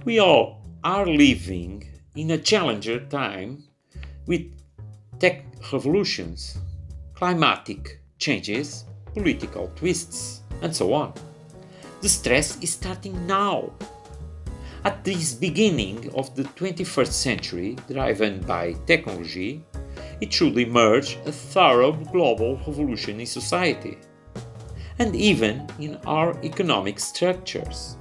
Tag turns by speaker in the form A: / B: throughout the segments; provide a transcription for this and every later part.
A: We all are living in a challenger time with tech revolutions, climatic changes, political twists, and so on. The stress is starting now. At this beginning of the 21st century, driven by technology, it should emerge a thorough global revolution in society, and even in our economic structures.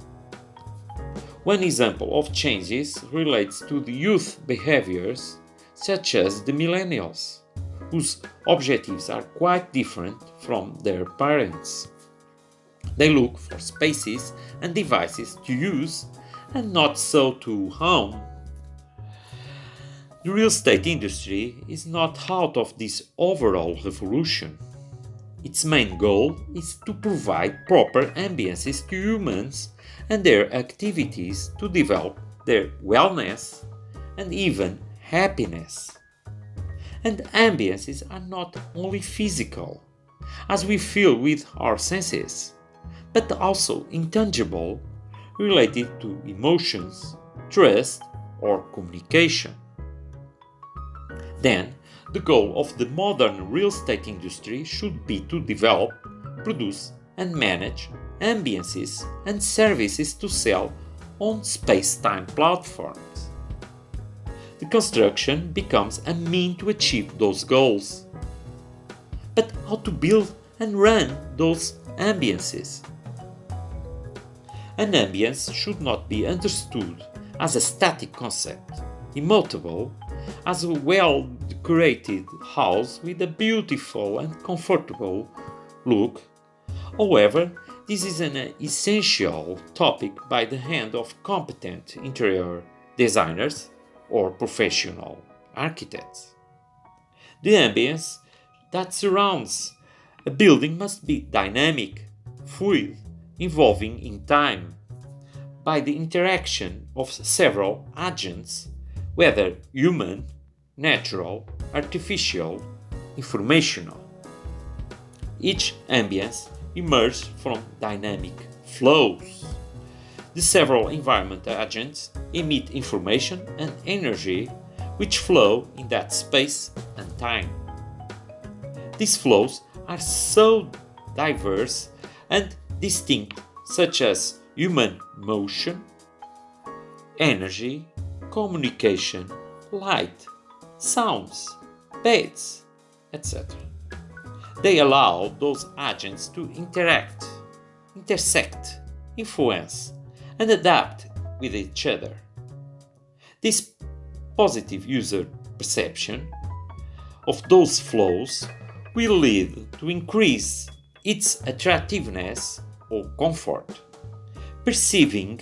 A: One example of changes relates to the youth behaviors, such as the millennials, whose objectives are quite different from their parents. They look for spaces and devices to use and not so to own. The real estate industry is not out of this overall revolution. Its main goal is to provide proper ambiences to humans and their activities to develop their wellness and even happiness. And ambiences are not only physical, as we feel with our senses, but also intangible, related to emotions, trust, or communication. Then, the goal of the modern real estate industry should be to develop, produce, and manage ambiences and services to sell on space-time platforms. The construction becomes a means to achieve those goals. But how to build and run those ambiences? An ambience should not be understood as a static concept, immutable, as a well-decorated house with a beautiful and comfortable look. However, this is an essential topic by the hand of competent interior designers or professional architects. The ambience that surrounds a building must be dynamic, fluid, evolving in time, by the interaction of several agents, whether human, natural, artificial, informational. Each ambience emerges from dynamic flows. The several environment agents emit information and energy which flow in that space and time. These flows are so diverse and distinct, such as human motion, energy, communication, light, sounds, beds, etc. They allow those agents to interact, intersect, influence, and adapt with each other. This positive user perception of those flows will lead to increase its attractiveness or comfort, perceiving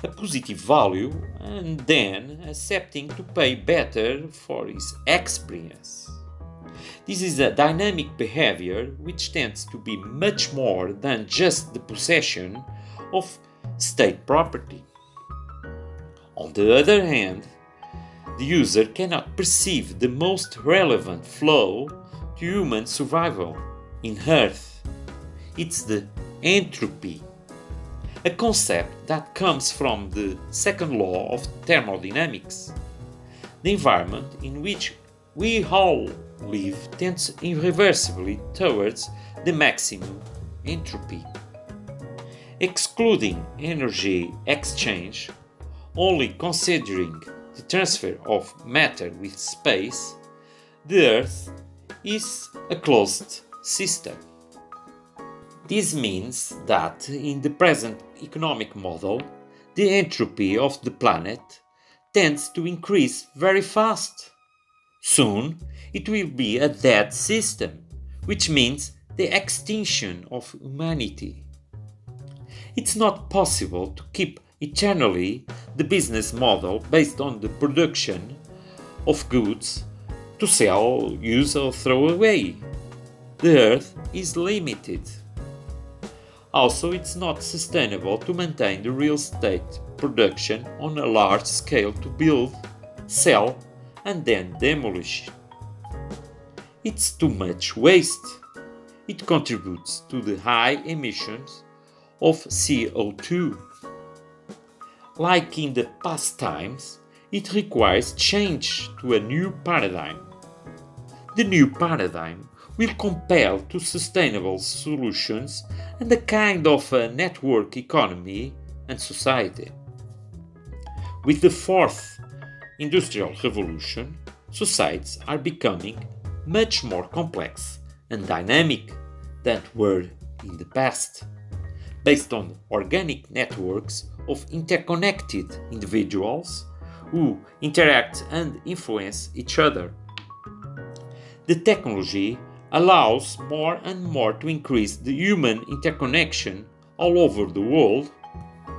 A: a positive value and then accepting to pay better for his experience. This is a dynamic behavior which tends to be much more than just the possession of state property. On the other hand, the user cannot perceive the most relevant flow to human survival in Earth. It's the entropy, a concept that comes from the second law of thermodynamics. The environment in which we all live tends irreversibly towards the maximum entropy. Excluding energy exchange, only considering the transfer of matter with space, the Earth is a closed system. This means that in the present economic model, the entropy of the planet tends to increase very fast. Soon, it will be a dead system, which means the extinction of humanity. It's not possible to keep eternally the business model based on the production of goods to sell, use, or throw away. The Earth is limited. Also, it's not sustainable to maintain the real estate production on a large scale to build, sell, and then demolish. It's too much waste. It contributes to the high emissions of CO2. Like in the past times, it requires change to a new paradigm. The new paradigm will compel to sustainable solutions and a kind of a network economy and society. With the fourth industrial revolution, societies are becoming much more complex and dynamic than were in the past, based on organic networks of interconnected individuals who interact and influence each other. The technology allows more and more to increase the human interconnection all over the world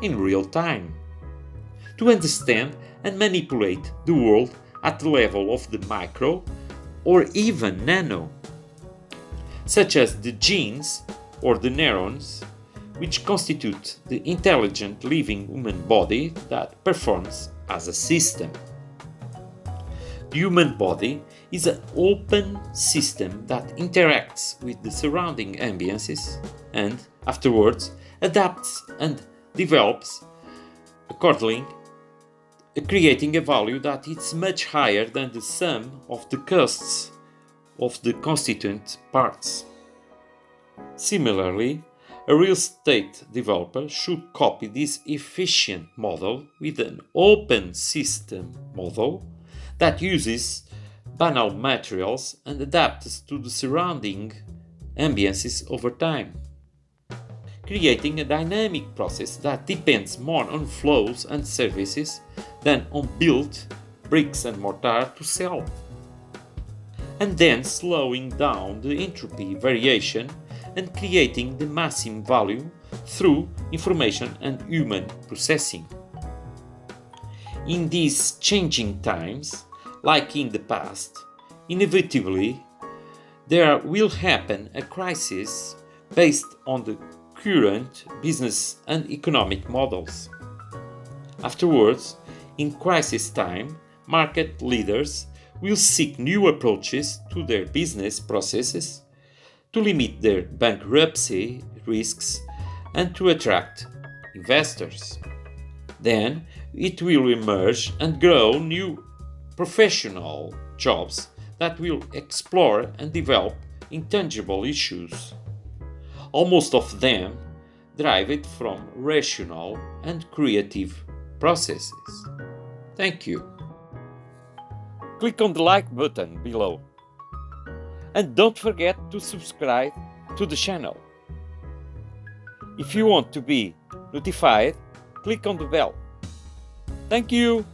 A: in real time, to understand and manipulate the world at the level of the micro or even nano, such as the genes or the neurons, which constitute the intelligent living human body that performs as a system. The human body is an open system that interacts with the surrounding ambiences and, afterwards, adapts and develops accordingly, creating a value that is much higher than the sum of the costs of the constituent parts. Similarly, a real estate developer should copy this efficient model with an open system model that uses banal materials and adapts to the surrounding ambiences over time, creating a dynamic process that depends more on flows and services than on built bricks and mortar to sell, and then slowing down the entropy variation and creating the maximum value through information and human processing. In these changing times, like in the past, inevitably there will happen a crisis based on the current business and economic models. Afterwards, in crisis time, market leaders will seek new approaches to their business processes to limit their bankruptcy risks and to attract investors. Then it will emerge and grow new professional jobs that will explore and develop intangible issues, almost of them derived from rational and creative processes. Thank you. Click on the like button below. And don't forget to subscribe to the channel. If you want to be notified, click on the bell. Thank you.